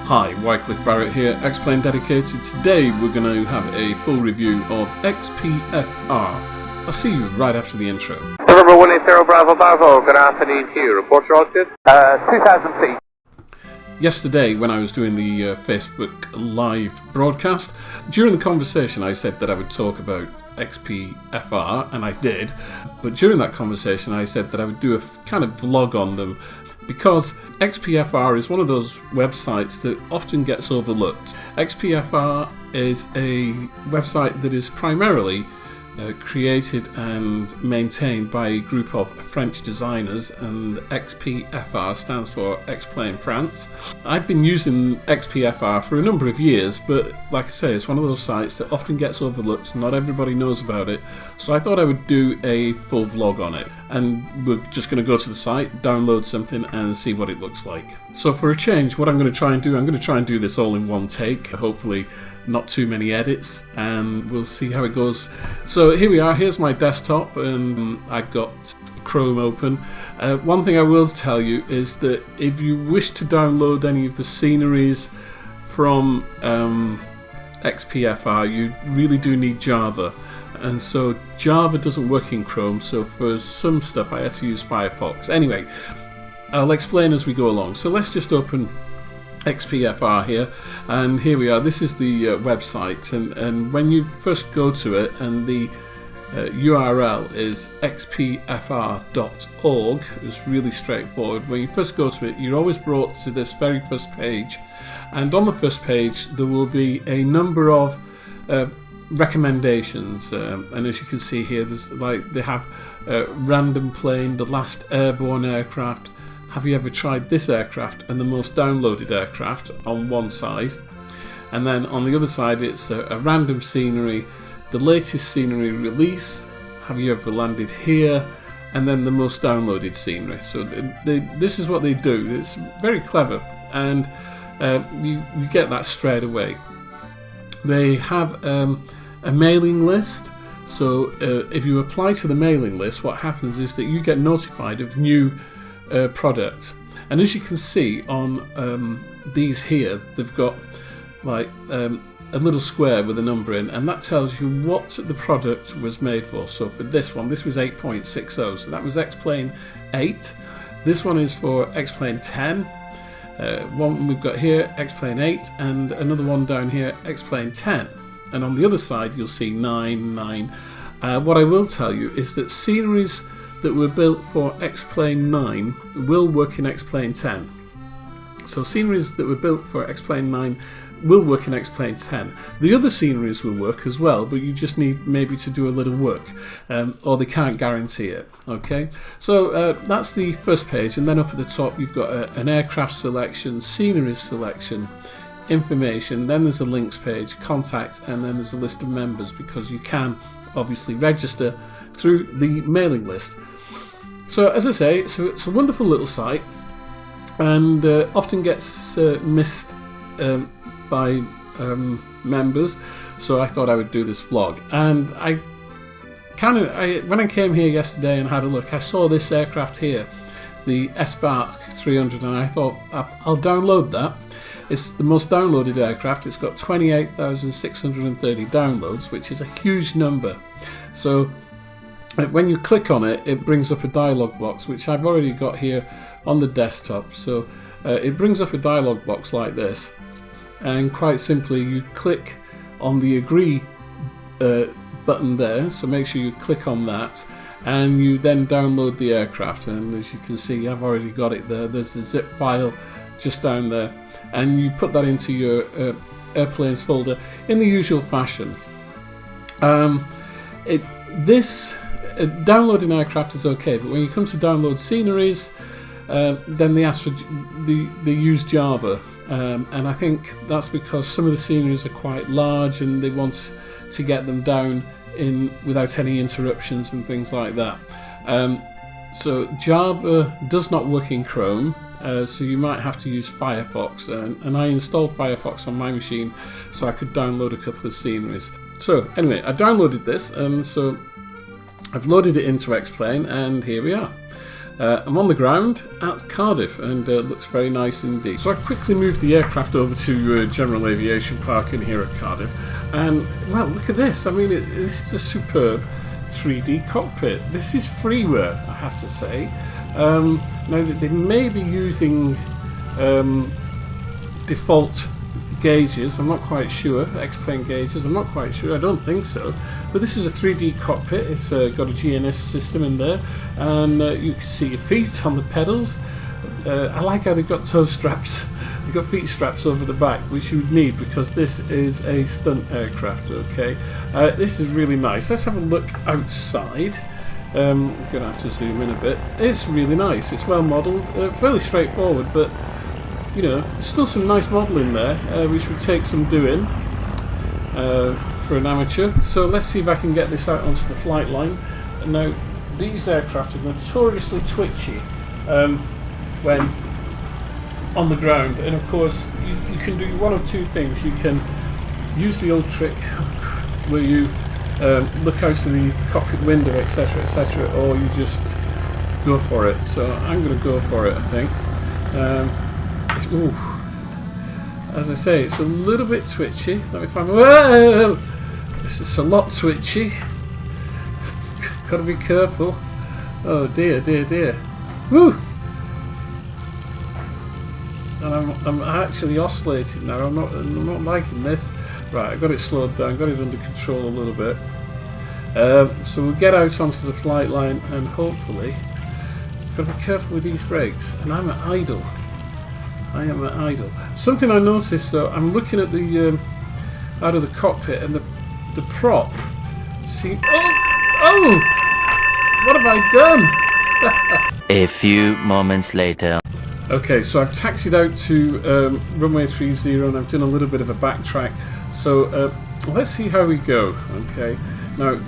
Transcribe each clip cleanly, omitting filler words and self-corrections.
Hi, Wycliffe Barrett here, Xplane Dedicated. Today we're going to have a full review of XPFR. I'll see you right after the intro. November 180 Bravo, good afternoon to you. Report your altitude. 2,000 feet. Yesterday, when I was doing the Facebook live broadcast, during the conversation I said that I would talk about XPFR, and I did. But during that conversation I said that I would do a kind of vlog on them, because XPFR is one of those websites that often gets overlooked. XPFR is a website that is primarily created and maintained by a group of French designers, and XPFR stands for Xplane France. I've been using XPFR for a number of years, but like I say, it's one of those sites that often gets overlooked. Not everybody knows about it, so I thought I would do a full vlog on it. And we're just going to go to the site, download something and see what it looks like. So for a change, what I'm going to try and do, I'm going to try and do this all in one take, hopefully not too many edits, and we'll see how it goes. So here we are, here's my desktop, and I've got Chrome open. One thing I will tell you is that if you wish to download any of the sceneries from XPFR, you really do need Java. And so Java doesn't work in Chrome, so for some stuff I had to use Firefox. Anyway, I'll explain as we go along. So let's just open XPFR here, and here we are. This is the website, and when you first go to it, and the URL is xpfr.org, it's really straightforward. When you first go to it, you're always brought to this very first page, and on the first page there will be a number of recommendations, and as you can see here, there's they have random plane, the last airborne aircraft, have you ever tried this aircraft, and the most downloaded aircraft on one side, and then on the other side it's a random scenery, the latest scenery release, have you ever landed here, and then the most downloaded scenery. So this is what they do. It's very clever, and you get that straight away. They have a mailing list, so if you apply to the mailing list, what happens is that you get notified of new product, and as you can see on these here, they've got like a little square with a number in, and that tells you what the product was made for. So for this one, this was 8.60, so that was Xplane 8. This one is for Xplane 10. One we've got here, Xplane 8, and another one down here, Xplane 10. And on the other side you'll see 9. What I will tell you is that sceneries that were built for Xplane 9 will work in Xplane 10. So sceneries that were built for Xplane 9 will work in Xplane 10. The other sceneries will work as well, but you just need maybe to do a little work, or they can't guarantee it. Okay, so that's the first page, and then up at the top you've got an aircraft selection, sceneries selection, information, then there's a links page, contact, and then there's a list of members, because you can obviously register through the mailing list. So as I say, so it's a wonderful little site, and often gets missed by members, so I thought I would do this vlog. And when I came here yesterday and had a look, I saw this aircraft here, the Spark 300, and I thought I'll download that. It's the most downloaded aircraft. It's got 28,630 downloads, which is a huge number. So when you click on it, it brings up a dialog box, which I've already got here on the desktop. So it brings up a dialog box like this, and quite simply you click on the agree button there, so make sure you click on that, and you then download the aircraft. And as you can see, I've already got it there. There's the zip file just down there, and you put that into your airplanes folder in the usual fashion. Downloading aircraft is okay, but when you come to download sceneries, then they ask for they use Java, and I think that's because some of the sceneries are quite large, and they want to get them down in without any interruptions and things like that. So Java does not work in Chrome, so you might have to use Firefox, and I installed Firefox on my machine so I could download a couple of sceneries. So anyway, I downloaded this, and so I've loaded it into Xplane, and here we are. I'm on the ground at Cardiff, and it looks very nice indeed. So I quickly moved the aircraft over to General Aviation Park in here at Cardiff, and well, look at this. I mean, this is a superb 3D cockpit. This is freeware, I have to say. Now they may be using default gauges, I'm not quite sure. Xplane gauges, I'm not quite sure. I don't think so. But this is a 3D cockpit. It's got a GNS system in there, and you can see your feet on the pedals. I like how they've got toe straps. They've got feet straps over the back, which you would need because this is a stunt aircraft. Okay, this is really nice. Let's have a look outside. I'm gonna have to zoom in a bit. It's really nice. It's well modelled, fairly straightforward, but you know, there's still some nice modelling there, which would take some doing for an amateur. So let's see if I can get this out onto the flight line. Now, these aircraft are notoriously twitchy when on the ground, and of course you can do one of two things. You can use the old trick where you look out of the cockpit window, etc, etc, or you just go for it. So I'm going to go for it, I think. Ooh. As I say, it's a little bit twitchy. Let me find. Whoa! This is a lot twitchy. Gotta be careful. Oh dear, dear, dear. Woo! And I'm actually oscillating now. I'm not liking this. Right, I got it slowed down. Got it under control a little bit. So we'll get out onto the flight line, and hopefully, gotta be careful with these brakes. And I'm at idle. I am at idle. Something I noticed though, I'm looking at the out of the cockpit, and the prop seems. Oh! What have I done? A few moments later. Okay, so I've taxied out to runway 30, and I've done a little bit of a backtrack. So let's see how we go. Okay, now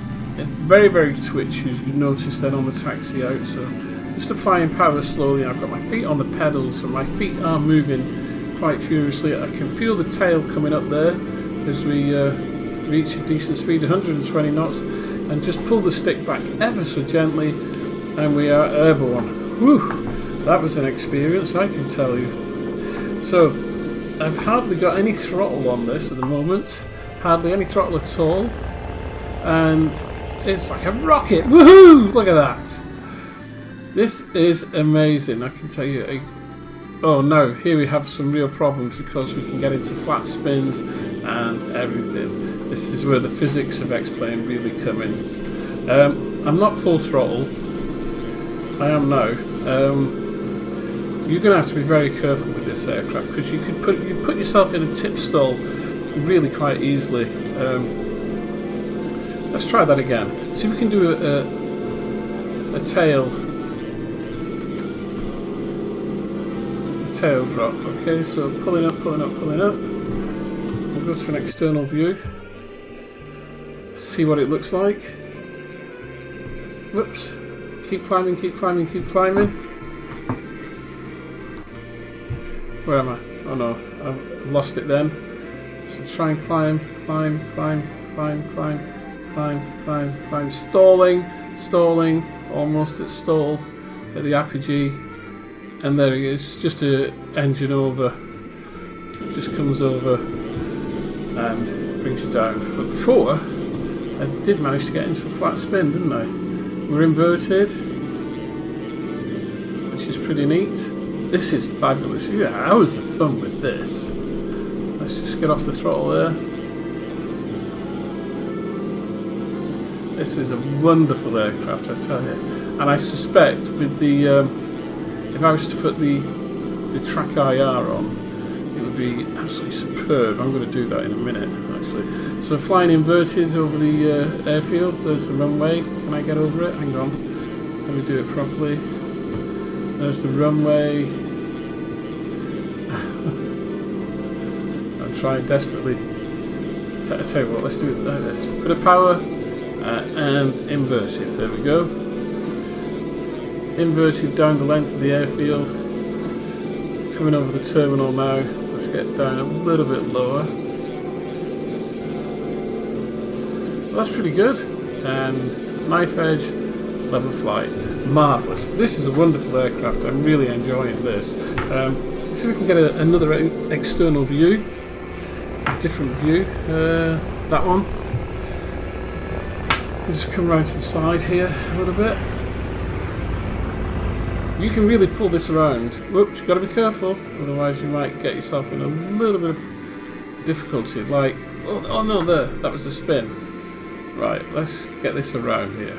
very, very twitchy, as you noticed then on the taxi out. So just applying power slowly. I've got my feet on the pedals, so my feet are moving quite furiously. I can feel the tail coming up there as we reach a decent speed, 120 knots, and just pull the stick back ever so gently, and we are airborne. Whew, that was an experience, I can tell you. So I've hardly got any throttle on this at the moment, hardly any throttle at all, and it's like a rocket. Woohoo! Look at that. This is amazing, I can tell you. Oh no, here we have some real problems because we can get into flat spins and everything. This is where the physics of Xplane really come in. I'm not full throttle. I am now. You're going to have to be very careful with this aircraft because you could put yourself in a tip stall really quite easily. Let's try that again. See if we can do a tail drop. Okay, so pulling up. We'll go to an external view. See what it looks like. Whoops. Keep climbing. Where am I? Oh no, I've lost it then. So try and climb. Stalling. Almost at stall at the apogee. And there it is, just a engine over. It just comes over and brings you down. But before, I did manage to get into a flat spin, didn't I? We're inverted, which is pretty neat. This is fabulous. Yeah, hours of fun with this. Let's just get off the throttle there. This is a wonderful aircraft, I tell you. And I suspect with the if I was to put the track IR on, it would be absolutely superb. I'm going to do that in a minute, actually. So flying inverted over the airfield. There's the runway. Can I get over it? Hang on. Let me do it properly. There's the runway. I'm trying desperately. I tell you what, let's do it like this. Bit of power and inverted. There we go. Inverted down the length of the airfield. Coming over the terminal now. Let's get down a little bit lower. Well, that's pretty good. And knife edge level flight. Marvellous. This is a wonderful aircraft. I'm really enjoying this. See if we can get another external view, a different view. That one. Just come round to the side here a little bit. You can really pull this around. Whoops, you've got to be careful, otherwise you might get yourself in a little bit of difficulty. Like, oh no, there, that was a spin. Right, let's get this around here.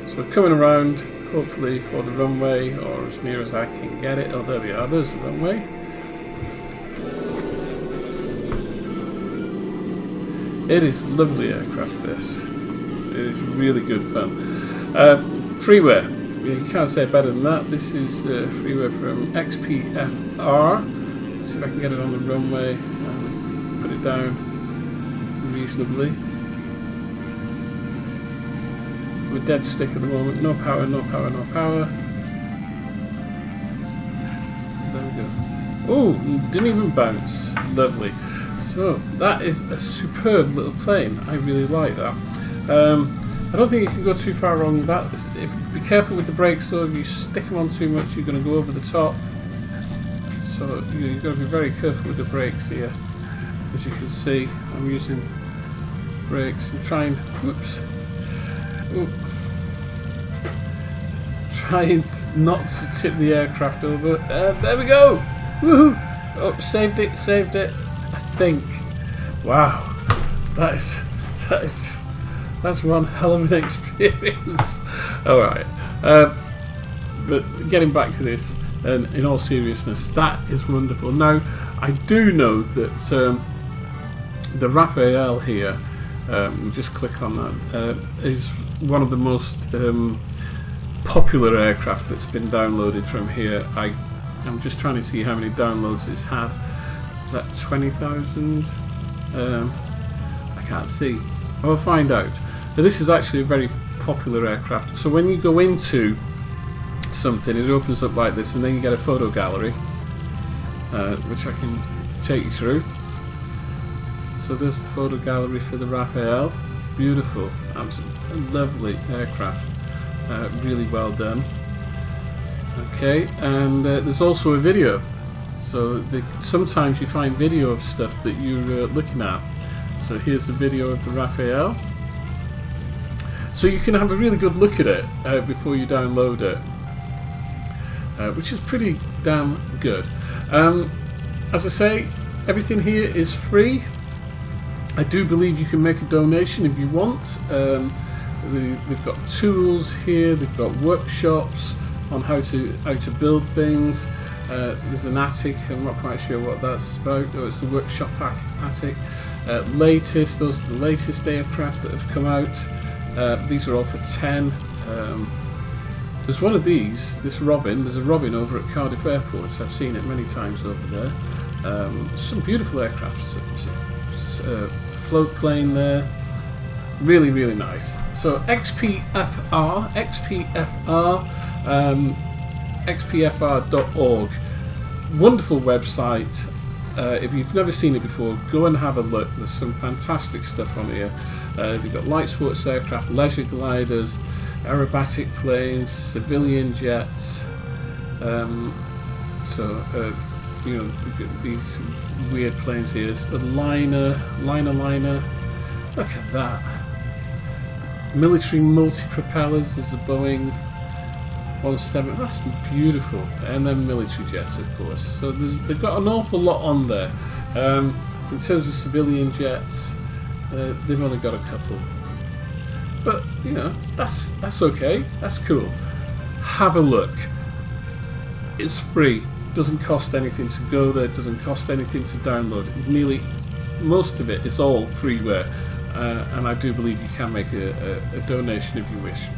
So we're coming around, hopefully for the runway, or as near as I can get it. Oh, there we are, there's the runway. It is a lovely aircraft, this. It is really good fun. Freeware, you can't say better than that. This is freeware from XPFR. Let's see if I can get it on the runway and put it down reasonably. We're dead stick at the moment. No power, no power, no power. There we go. Oh, didn't even bounce. Lovely. So that is a superb little plane. I really like that. I don't think you can go too far wrong with that. Be careful with the brakes though. If you stick them on too much, you're going to go over the top. So you've got to be very careful with the brakes here. As you can see, I'm using brakes and trying. Whoops. Oh. Trying not to tip the aircraft over. There we go. Woohoo! Oh, saved it. Saved it. I think. Wow. That's one hell of an experience. Alright. But getting back to this, and in all seriousness, that is wonderful. Now, I do know that the Raphael here, just click on that, is one of the most popular aircraft that's been downloaded from here. I'm just trying to see how many downloads it's had. Is that 20,000? I can't see. I'll find out. Now, this is actually a very popular aircraft. So when you go into something, it opens up like this, and then you get a photo gallery, which I can take you through. So there's the photo gallery for the Raphael. Beautiful, absolutely lovely aircraft. Really well done. Okay, and there's also a video. So sometimes you find video of stuff that you're looking at. So here's a video of the Raphael. So you can have a really good look at it before you download it, which is pretty damn good. As I say, everything here is free. I do believe you can make a donation if you want. They've got tools here. They've got workshops on how to build things. There's an attic. I'm not quite sure what that's about. Oh, it's the workshop attic. Latest. Those are the latest aircraft that have come out. These are all for 10. There's one of these. This Robin. There's a Robin over at Cardiff Airport. I've seen it many times over there. Some beautiful aircraft. Float plane there. Really, really nice. So XPFR, xpfr.org. Wonderful website. If you've never seen it before, go and have a look. There's some fantastic stuff on here. You've got light sports aircraft, leisure gliders, aerobatic planes, civilian jets. You know, these weird planes here. It's the liner. Look at that. Military multi-propellers. There's a Boeing 17. That's beautiful. And then military jets, of course. So they've got an awful lot on there. In terms of civilian jets, they've only got a couple. But you know, that's okay. That's cool. Have a look. It's free. Doesn't cost anything to go there. Doesn't cost anything to download. Nearly most of it is all freeware, and I do believe you can make a donation if you wish.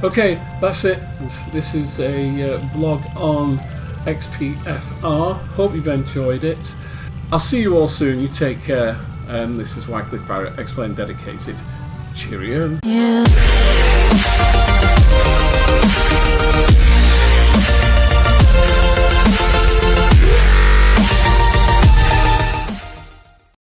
Okay, that's it. This is a vlog on XPFR. Hope you've enjoyed it. I'll see you all soon. You take care. And this is Wycliffe Barrett, Xplane Dedicated. Cheerio. Yeah.